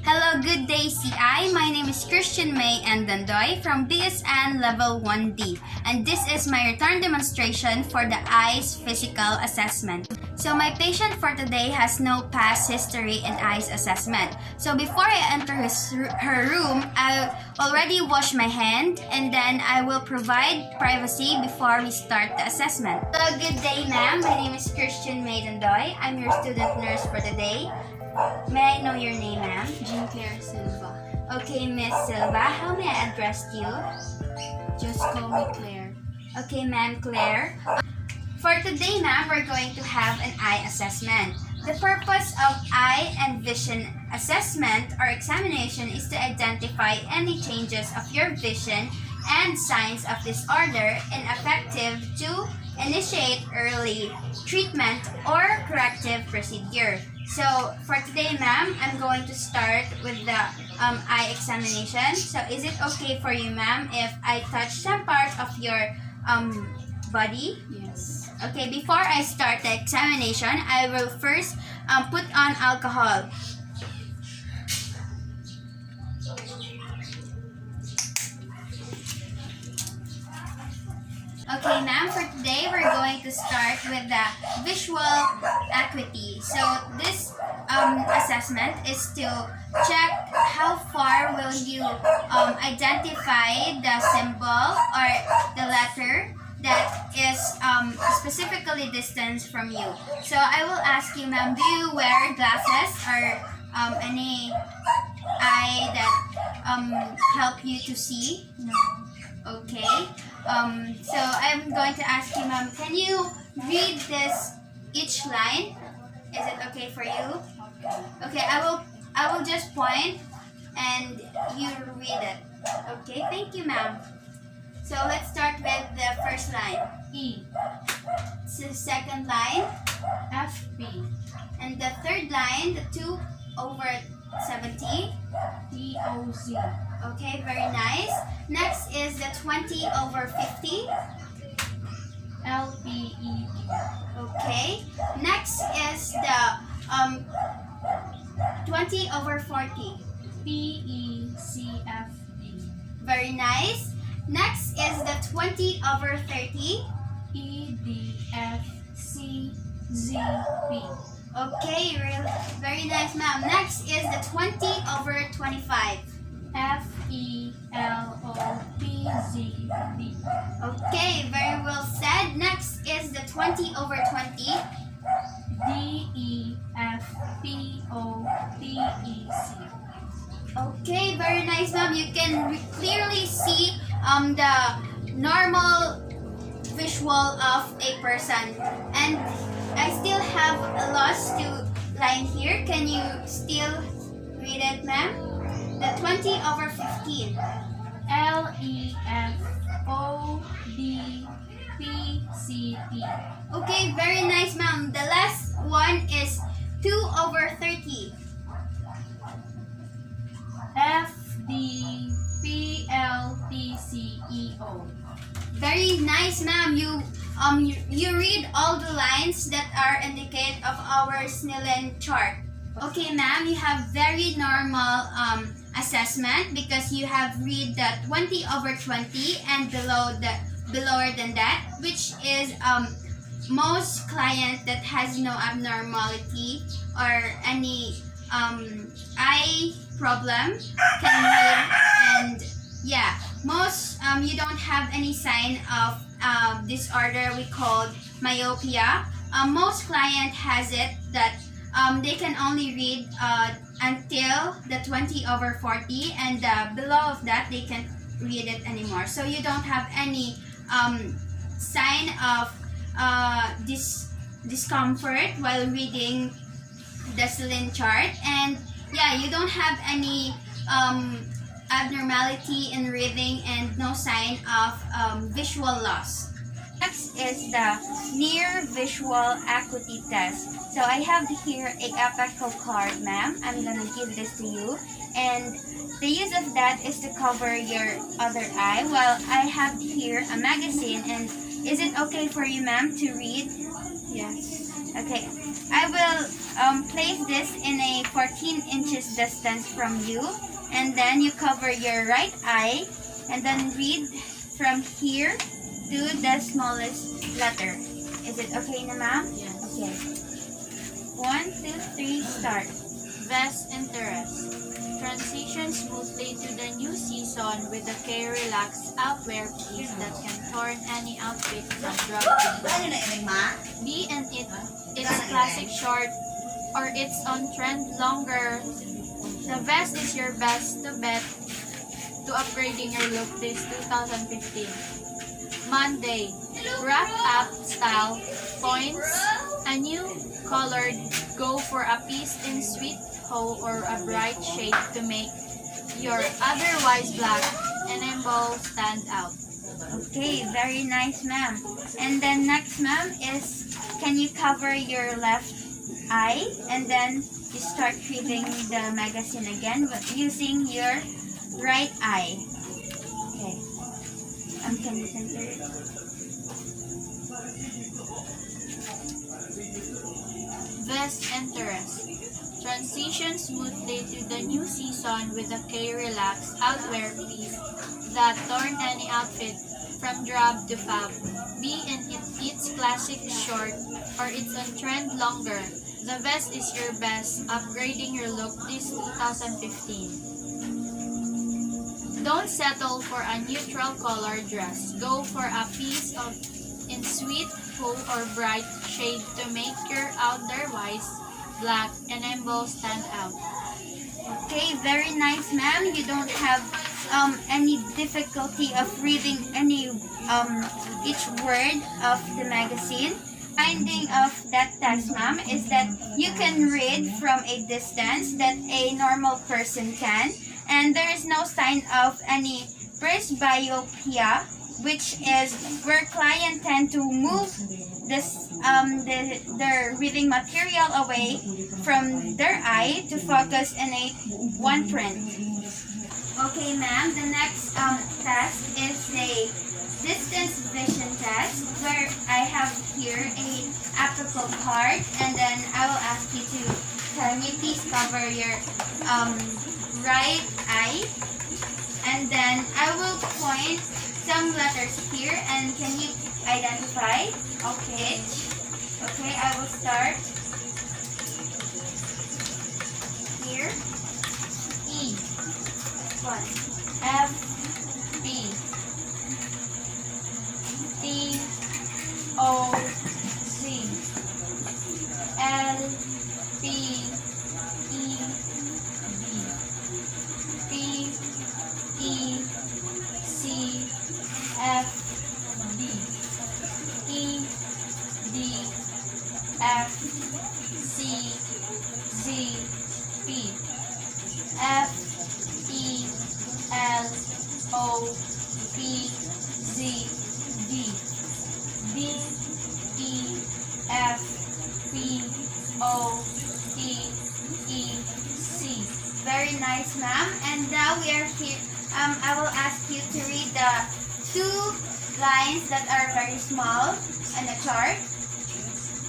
Hello, good day CI. My name is Christian May Dandoy from BSN Level 1D, and this is my return demonstration for the eyes physical assessment. So my patient for today has no past history in eyes assessment. So before I enter her room, I already wash my hand, and then I will provide privacy before we start the assessment. Hello, good day ma'am. My name is Christian May Dandoy. I'm your student nurse for today. May I know your name, ma'am? Jean Claire Silva. Okay, Miss Silva, how may I address you? Just call me Claire. Okay, ma'am, Claire. For today, ma'am, we're going to have an eye assessment. The purpose of eye and vision assessment or examination is to identify any changes of your vision and signs of disorder and effective to initiate early treatment or corrective procedure. So for today, ma'am, I'm going to start with the eye examination. So is it okay for you, ma'am, if I touch some part of your body? Yes. Okay, before I start the examination, I will first put on alcohol. Okay, ma'am, for today, we're going to start with the visual acuity. So this assessment is to check how far will you identify the symbol or the letter that is specifically distanced from you. So I will ask you, ma'am, do you wear glasses or any eye that help you to see? No. Okay. So I'm going to ask you, ma'am, can you read this each line? Is it okay for you? Okay, I will just point and you read it. Okay, thank you, ma'am. So let's start with the first line. E. So second line. FP. And the third line, the 2/70. EOZ. Okay, very nice. Next is the 20/50. LPED. Okay. Next is the 20/40. PECFD. Very nice. Next is the 20/30. EDFCZP. Okay, very nice, ma'am. Next is the 20/25. FELOPZB. Okay, very well said. Next is the 20/20. DEFPOTEC. Okay, very nice, ma'am. You can clearly see the normal visual of a person. And I still have a lost line here. Can you still read it, ma'am? The 20/15. LEFODPCT. Okay, very nice, ma'am. The last one is 2/30. FDPLTCEO. Very nice, ma'am. You read all the lines that are indicate of our Snellen chart. Okay, ma'am, you have very normal assessment because you have read the 20/20 and below belower than that, which is most client that has no abnormality or any eye problem can read. And yeah, most you don't have any sign of disorder we call myopia. Most client has it that they can only read until the 20/40 and below of that they can't read it anymore. So you don't have any sign of discomfort while reading the Snellen chart, and yeah, you don't have any abnormality in reading and no sign of visual loss. Next is the near visual acuity test. So I have here a Abaco card, ma'am. I'm gonna give this to you, and the use of that is to cover your other eye while I have here a magazine. And is it okay for you, ma'am, to read? Yes. Okay, I will place this in a 14 inches distance from you, and then you cover your right eye, and then read from here to the smallest letter. Is it okay na, ma'am? Yes. Okay. 1, 2, 3, start. Best interest. Transition smoothly to the new season with the K-Relax outwear piece that can turn any outfit from drab to black. Be in its classic short or its on trend longer. The vest is your best to bet to upgrading your look this 2015. Monday, wrap up style points. A new colored, go for a piece in sweet hoe or a bright shade to make your otherwise black enamel stand out. Okay, very nice, ma'am. And then next, ma'am, is can you cover your left eye and then you start reading the magazine again but using your right eye. Okay. Can you center it? Best interest. Transition smoothly to the new season with a K-Relax outwear piece that turn any outfit from drab to fab. Be in its classic short or its on trend longer. The vest is your best, upgrading your look this 2015. Don't settle for a neutral color dress. Go for a piece of in sweet, full, or bright shade to make your otherwise black enamel stand out. Okay, very nice, ma'am. You don't have any difficulty of reading any each word of the magazine. Finding of that text, ma'am, is that you can read from a distance that a normal person can, and there is no sign of any presbyopia, which is where clients tend to move their reading material away from their eye to focus in a one print. Okay, ma'am. The next test is the distance vision test, where I have here a applicable card, and then I will ask you to can you please cover your right eye, and then I will point some letters here, and can you identify? Okay. Okay, I will start here. E, One. F, B, T, O, Z, L, P, E, B, P, E, C, F, D, E, D, F, C, Z, P, F, E, L, O, P, Z, D, D, E, F, P, O, P, E, C. Very nice, ma'am. And now we are here. I will ask you to read the two lines that are very small on the chart.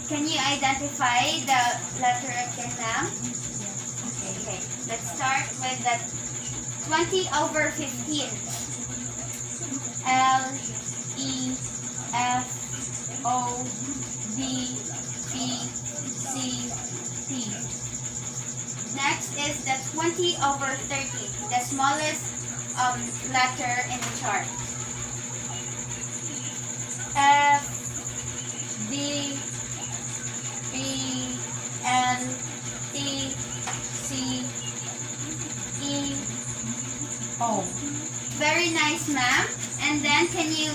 Can you identify the letter again, ma'am? Okay. Let's start with the 20/15. L, E, F, O, D, P, C, T. Next is the 20/30, the smallest letter in the chart. F, D, P, L, T, C, E, O. Very nice, ma'am. And then can you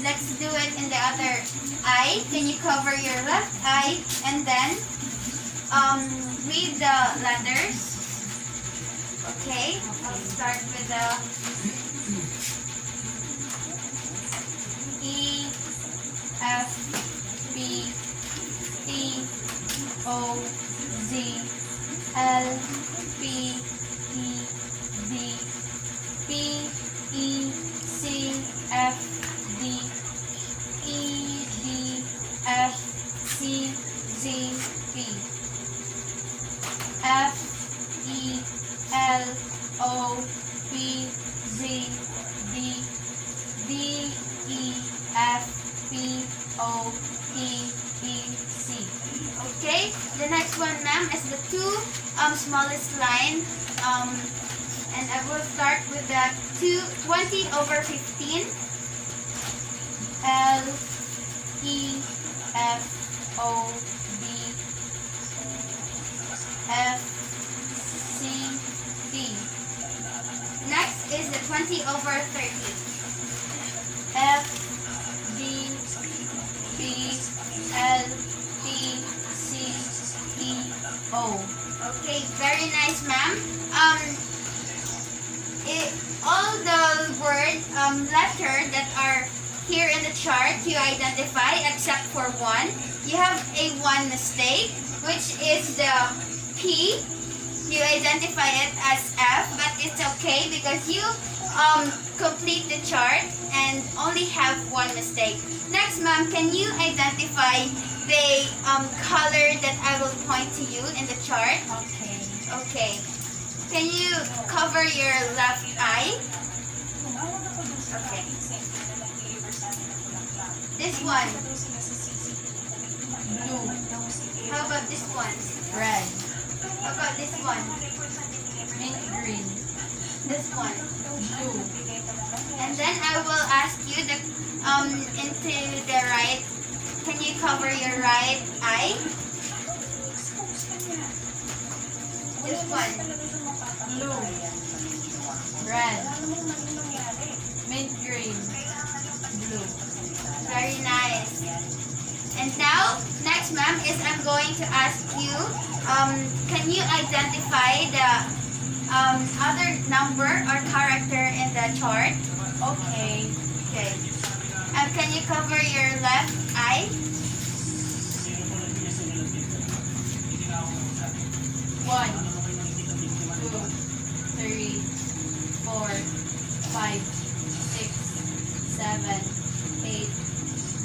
let's do it in the other eye. Can you cover your left eye and then read the letters? Okay, I'll start with the E, F, P, T, O, Z, L, P, E, D, P, E, C, F, D, E, D, F, C, Z, P. F E L O P Z D D E F P O T E C. Okay, the next one, ma'am, is the two smallest line. And I will start with the 20/15. L E F O B F C D. Next is the 20/30. F D B L T C E O. Okay, very nice, ma'am. All the word letter that are here in the chart you identify except for one. You have a one mistake, which is the P. You identify it as F, but it's okay because you complete the chart and only have one mistake. Next, ma'am, can you identify the color that I will point to you in the chart? Okay. Okay. Can you cover your left eye? Okay. This one. Blue. How about this one? Red. How about this one? Mint green. This one. Blue. And then I will ask you the into the right. Can you cover your right eye? This one. Blue. Red. Mint green. Blue. Very nice. And now, next, ma'am, is I'm going to ask you, can you identify the other number or character in the chart? Okay. Okay. Can you cover your left eye? 1, 2, 3, 4, 5, 6, 7, 8,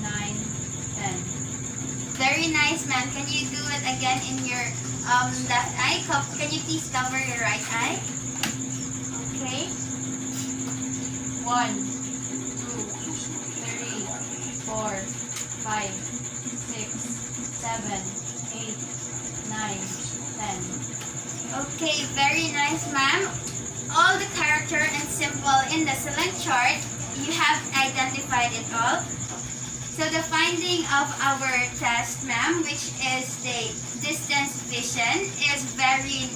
9, 10. Very nice, ma'am. Can you do it again in your left eye? Can you please cover your right eye? Okay. 1, 2, 3, 4, 5, 6, 7, 8, 9, 10. Okay, very nice, ma'am. All the character and symbol in the Silent chart, you have identified it all. So the finding of our test, ma'am, which is the distance vision, is very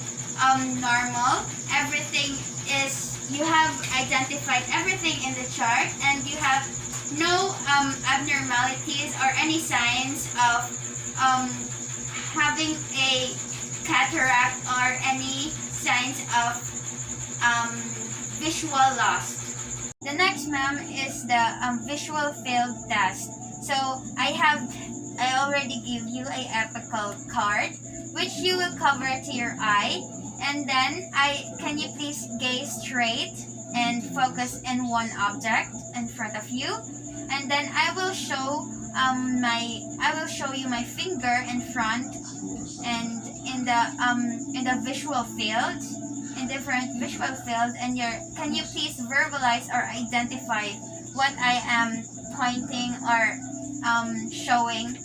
normal. Everything is, you have identified everything in the chart and you have no abnormalities or any signs of having a cataract or any signs of visual loss. The next, ma'am, is the visual field test. So I already give you a epical card, which you will cover to your eye, and then can you please gaze straight and focus in one object in front of you, and then I will show you my finger in front and in the visual field, in different visual fields, and can you please verbalize or identify what I am pointing or showing?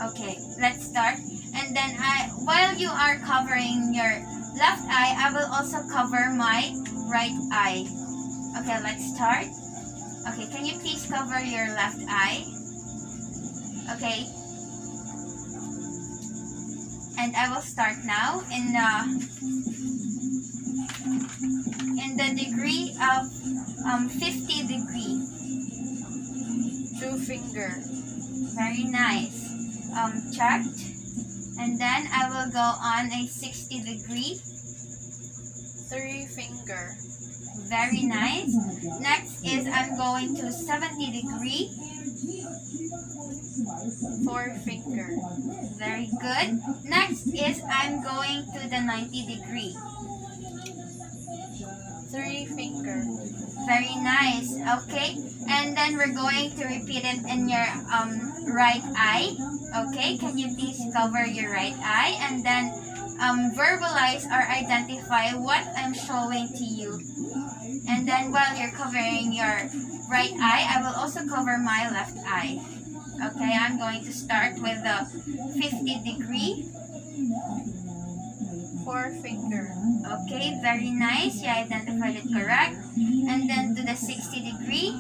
Okay, let's start. And then while you are covering your left eye, I will also cover my right eye. Okay, let's start. Okay, can you please cover your left eye? Okay. And I will start now in the degree of 50 degree. 2 finger. Very nice. Checked. And then I will go on a 60 degree. 3 finger. Very nice. Next is I'm going to 70 degree. 4 finger. Very good. Next is I'm going to the 90 degree. 3 finger. Very nice. Okay. And then we're going to repeat it in your right eye. Okay. Can you please cover your right eye? And then verbalize or identify what I'm showing to you. And then while you're covering your right eye, I will also cover my left eye. Okay, I'm going to start with the 50-degree. Forefinger. Okay, very nice. You identified it correct. And then to the 60-degree.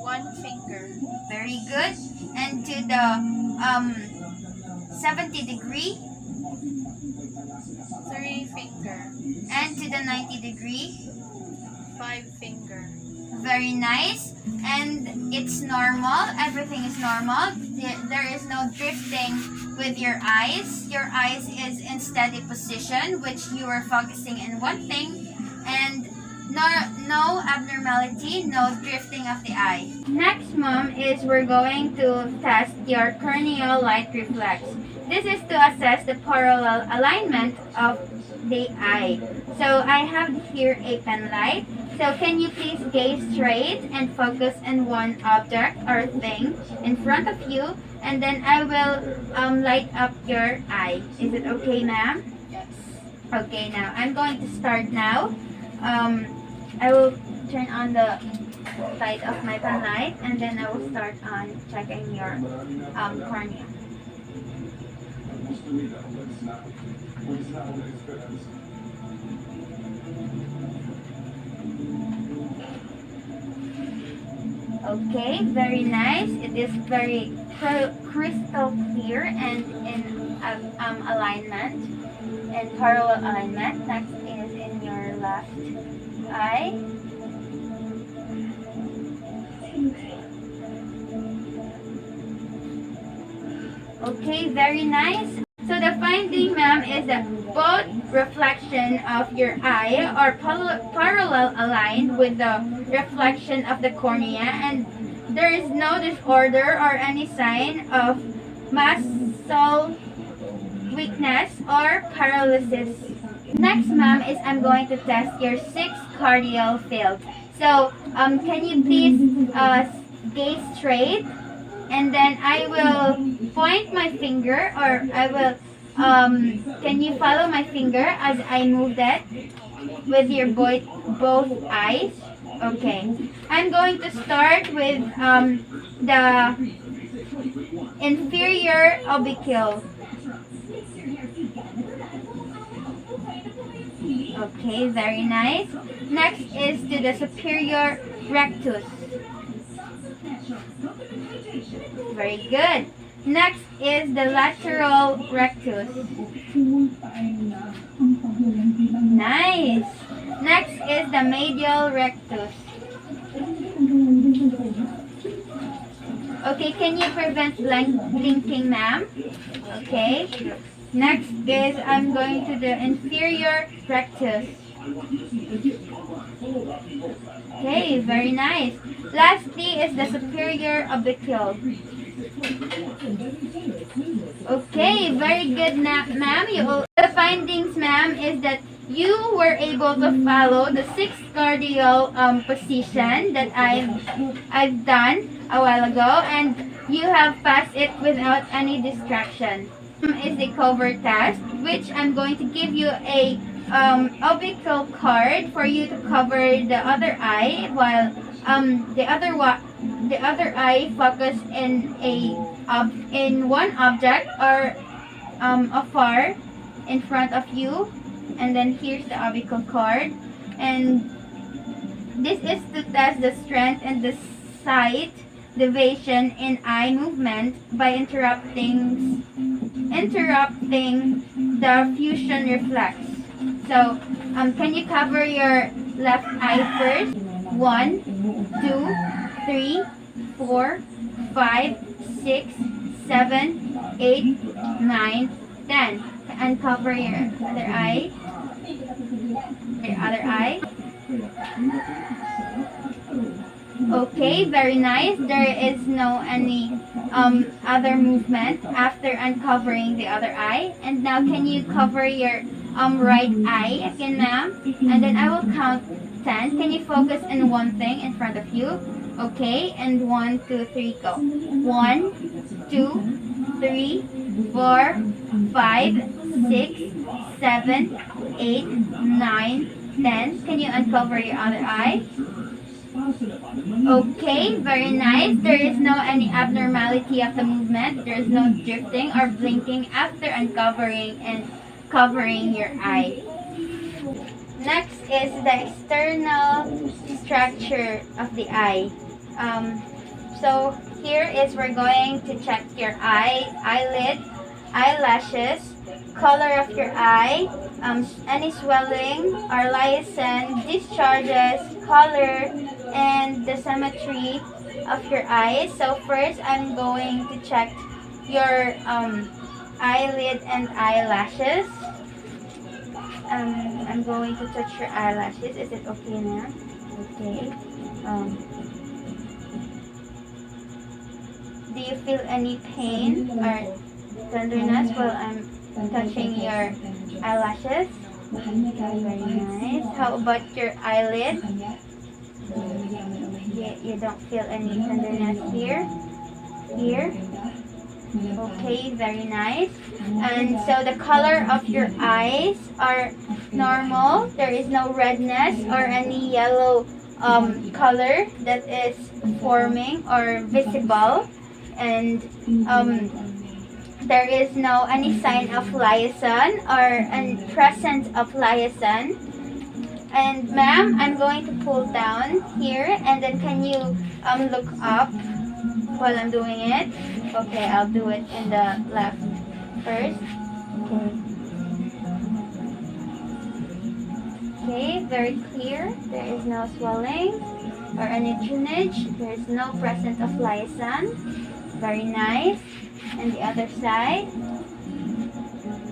One finger. Very good. And to the 70-degree. Three finger. And to the 90-degree. Five finger. Very nice. And it's normal. Everything is normal. There is no drifting with your eyes. Your eyes is in steady position, which you are focusing in one thing. And no abnormality, no drifting of the eye. Next, mom, is we're going to test your corneal light reflex. This is to assess the parallel alignment of the eye. So I have here a pen light. So can you please gaze straight and focus on one object or thing in front of you, and then I will light up your eye. Is it okay, ma'am? Yes. Okay, now I'm going to start now. I will turn on the light of my pen light, and then I will start on checking your cornea. Okay, very nice. It is very crystal clear and in alignment and parallel alignment. Next is in your left eye. Okay, very nice. So the finding, ma'am, is that both reflection of your eye are parallel aligned with the reflection of the cornea, and there is no disorder or any sign of muscle weakness or paralysis. Next, ma'am, is I'm going to test your 6th corneal field. So can you please gaze straight, and then I will point my finger, or I will can you follow my finger as I move that with your both eyes? Okay, I'm going to start with the inferior orbicule. Okay, very nice. Next is to the superior rectus. Very good. Next is the lateral rectus. Nice. Next is the medial rectus. Okay, can you prevent blinking, ma'am? Okay. Next is I'm going to the inferior rectus. Okay, very nice. Lastly is the superior orbicule. Okay, very good, ma'am. The findings, ma'am, is that you were able to follow the 6th cardial position that I've done a while ago, and you have passed it without any distraction. Is the cover test, which I'm going to give you a optical card for you to cover the other eye, while the other eye focus in one object or afar in front of you. And then here's the optical card, and this is to test the strength and the sight deviation in eye movement by interrupting the fusion reflex. So can you cover your left eye first? 1, 2, 3, 4, 5, 6, 7, 8, 9, 10. Uncover your other eye. Your other eye. Okay, very nice. There is no any other movement after uncovering the other eye. And now can you cover your right eye again, ma'am? And then I will count 10. Can you focus on one thing in front of you? Okay, and 1, 2, 3, go. 1, 2, 3, 4, 5, 6, 7, 8, 9, 10. Can you uncover your other eye? Okay, very nice. There is no any abnormality of the movement. There is no drifting or blinking after uncovering and covering your eye. Next is the external structure of the eye. So here is we're going to check your eyelid, eyelashes, color of your eye, any swelling or liaison, discharges, color, and the symmetry of your eyes. So first, I'm going to check your eyelid and eyelashes. I'm going to touch your eyelashes. Is it okay now? Okay. Do you feel any pain or tenderness while I'm touching your eyelashes? Very nice. How about your eyelid? You don't feel any tenderness here? Here? Okay, very nice. And so the color of your eyes are normal. There is no redness or any yellow color that is forming or visible. And there is no any sign of liaison or any presence of liaison. And ma'am, I'm going to pull down here, and then can you look up while I'm doing it? Okay, I'll do it in the left first. Okay, very clear. There is no swelling or any drainage. There is no presence of liaison. Very nice. And the other side.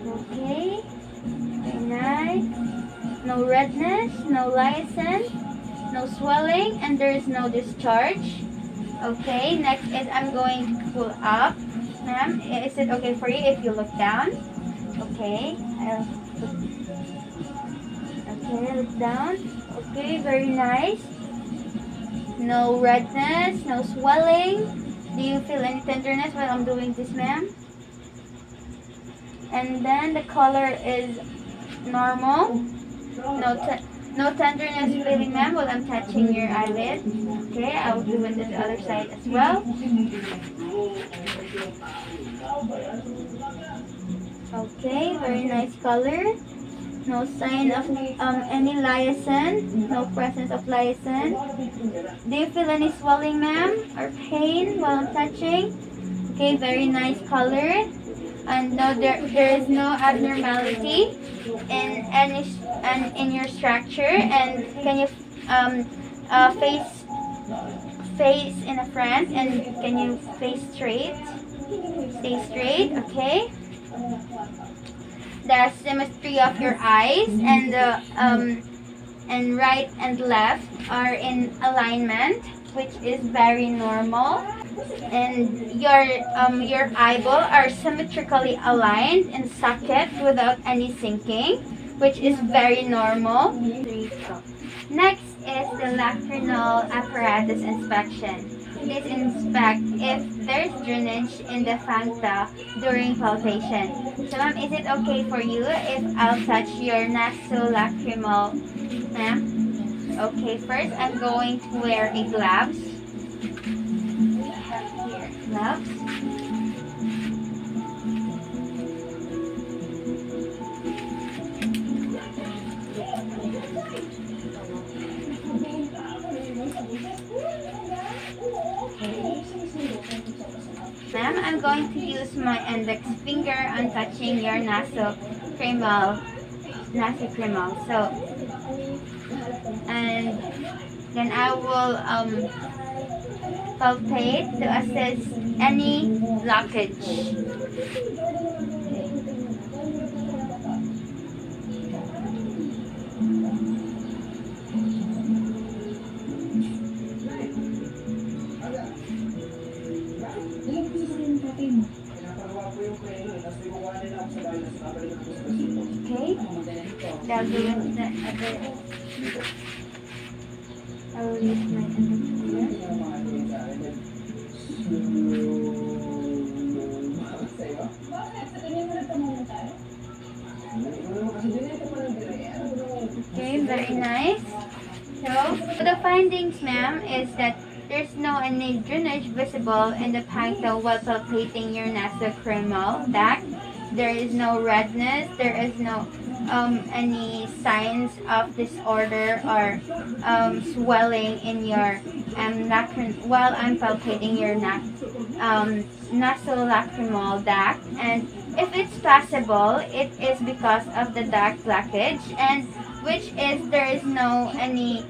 Okay, very nice. No redness, no liaison, no swelling, and there is no discharge. Okay, next is I'm going to pull up. Ma'am, is it okay for you if you look down? Okay, okay, look down. Okay, very nice. No redness, no swelling. Do you feel any tenderness while I'm doing this, ma'am? And then the color is normal. No tenderness feeling, ma'am, while I'm touching your eyelid. Okay, I will do it to the other side as well. Okay, very nice color. No sign of any liaison. No presence of liaison. Do you feel any swelling, ma'am, or pain while I'm touching? Okay, very nice color. And no, there is no abnormality in your structure. And can you face in the front, and can you face straight? Stay straight. Okay. The symmetry of your eyes and the and right and left are in alignment, which is very normal. And your eyeball are symmetrically aligned in socket without any sinking, which is very normal. Next is the lacrymal apparatus inspection. Please inspect if there's drainage in the functa during palpation. So ma'am, is it okay for you if I'll touch your nasolacrimal, ma'am? Okay, first I'm going to wear a gloves. Here, gloves. Ma'am, I'm going to use my index finger on touching your nasolacrimal. So, and then I will palpate to assess any blockage. Okay, I'll do it the other. I will use my index finger. very nice. So the findings, ma'am, is that there's no any drainage visible in the punctal while palpating your nasocremal duct. There is no redness. There is no any signs of disorder or swelling in your while I'm palpating your nasolacrimal duct. And if it's possible, it is because of the duct blockage, and which is there is no any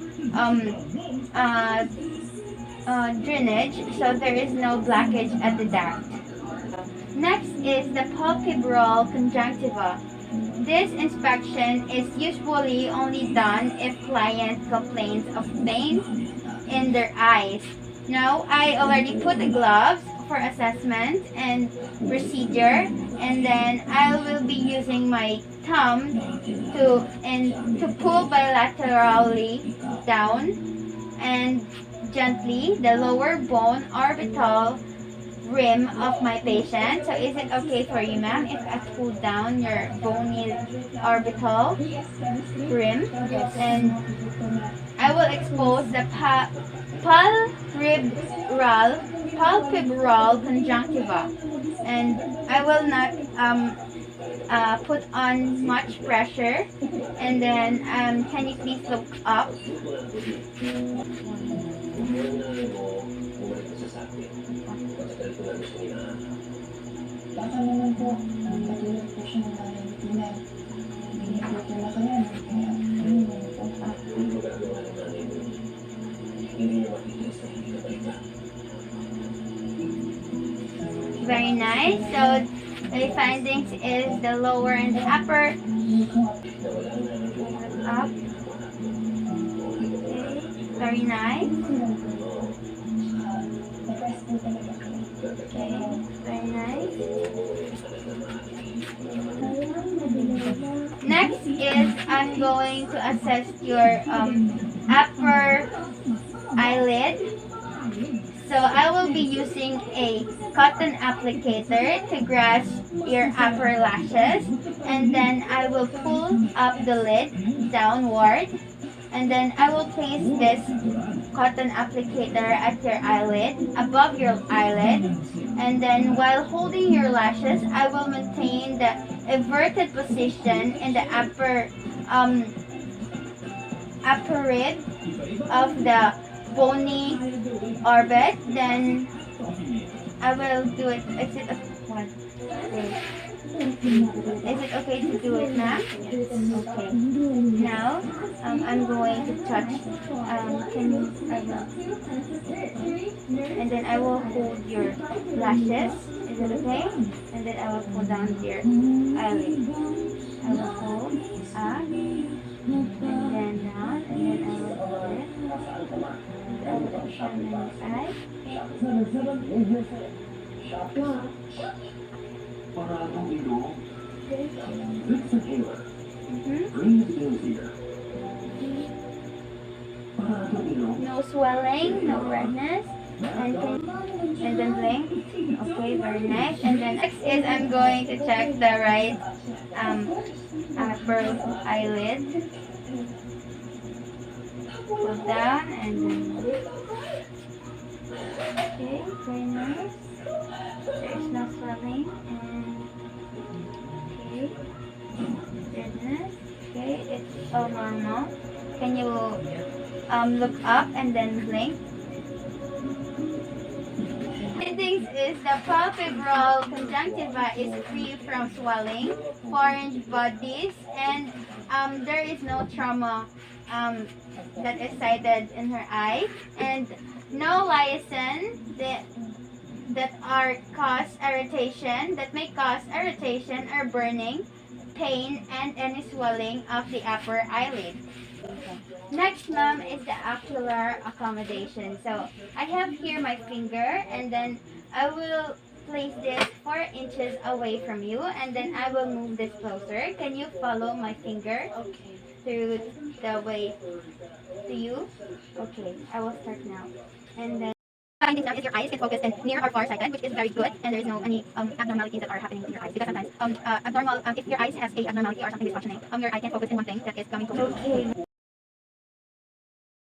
drainage, so there is no blockage at the duct. Next is the palpebral conjunctiva. This inspection is usually only done if client complains of pain in their eyes. Now, I already put the gloves for assessment and procedure, and then I will be using my thumb to pull bilaterally down and gently the lower bone orbital rim of my patient. So is it okay for you, ma'am, if I pull down your bony orbital rim? Yes. And I will expose the palpebral conjunctiva, and I will not put on much pressure. And then can you please look up? Baka naman po, patulog po siya ng nanay. Hindi po tulakayan. Kaya, Very nice. So the findings is the lower and the upper. Up. Okay. Very nice. Okay. Very nice. Next is I'm going to assess your upper eyelid. So I will be using a cotton applicator to grasp your upper lashes, and then I will pull up the lid downward, and then I will place this cotton applicator at your eyelid, above your eyelid, and then while holding your lashes, I will maintain the everted position in the upper rib of the bony orbit. Then I will do it. Is it okay to do it now? Yes. Okay. Now I'm going to touch. And then I will hold your lashes. Is it okay? And then I will pull down your eyelid. I will hold up, and then down, and then I will hold it. And I will examine your eye. No swelling, no redness, and then blink. Okay, very nice. And then next is I'm going to check the right upper eyelid. Pull down and then okay, very nice. There is no swelling and okay, redness. Okay, it's all normal. Can you look up and then blink? Findings is the palpebral conjunctiva is free from swelling, foreign bodies, and there is no trauma that is cited in her eye, and no lesion that may cause irritation or burning, pain, and any swelling of the upper eyelid. Next, ma'am, is the ocular accommodation. So I have here my finger, and then I will place this 4 inches away from you, and then I will move this closer. Can you follow my finger through the way to you? Okay, I will start now. And then findings now is your eyes can focus and near or far sighted, which is very good, and there is no any abnormalities that are happening in your eyes, because sometimes abnormal if your eyes has a abnormality or something is functioning, your eye can focus in one thing that is coming closer. Okay.